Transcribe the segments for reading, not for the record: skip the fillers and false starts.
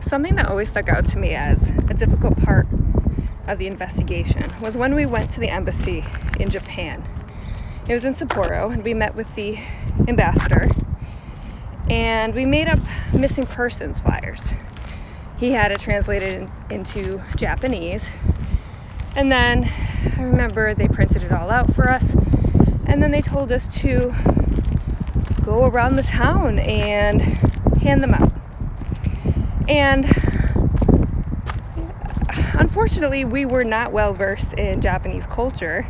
something that always stuck out to me as a difficult part of the investigation was when we went to the embassy in Japan. It was in Sapporo, and we met with the ambassador, and we made up missing persons flyers. He had it translated into Japanese, and then I remember they printed it all out for us, and then they told us to go around the town and hand them out. And unfortunately, we were not well versed in Japanese culture,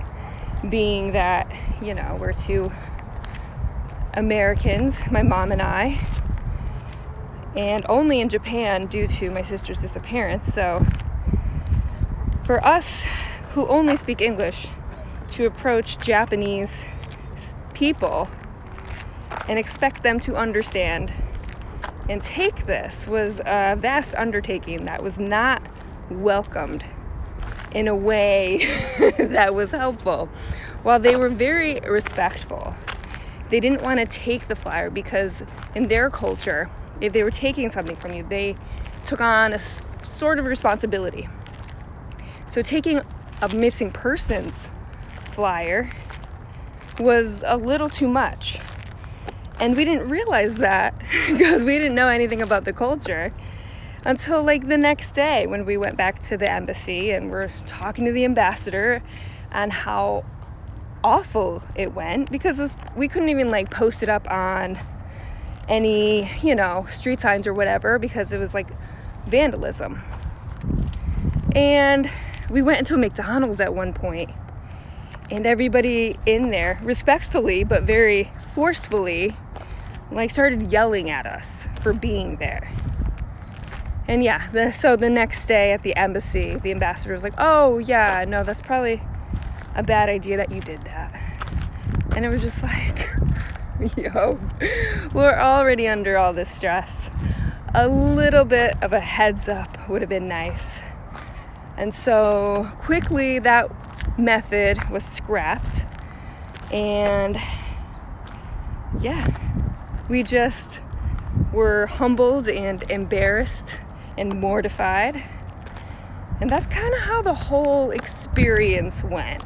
being that, we're two Americans, my mom and I, and only in Japan due to my sister's disappearance. So for us who only speak English to approach Japanese people and expect them to understand and take this was a vast undertaking that was not welcomed in a way that was helpful. While they were very respectful, they didn't want to take the flyer because in their culture, if they were taking something from you, they took on a sort of responsibility. So taking a missing persons flyer was a little too much. And we didn't realize that because we didn't know anything about the culture until the next day when we went back to the embassy and we're talking to the ambassador on how awful it went, because we couldn't even post it up on any, street signs or whatever, because it was vandalism. And we went into a McDonald's at one point, and everybody in there, respectfully but very forcefully, started yelling at us for being there. And so the next day at the embassy, the ambassador was like, "Oh yeah, no, that's probably a bad idea that you did that." And it was just yo, we're already under all this stress. A little bit of a heads up would have been nice. And so quickly that method was scrapped, and we just were humbled and embarrassed and mortified. And that's kind of how the whole experience went.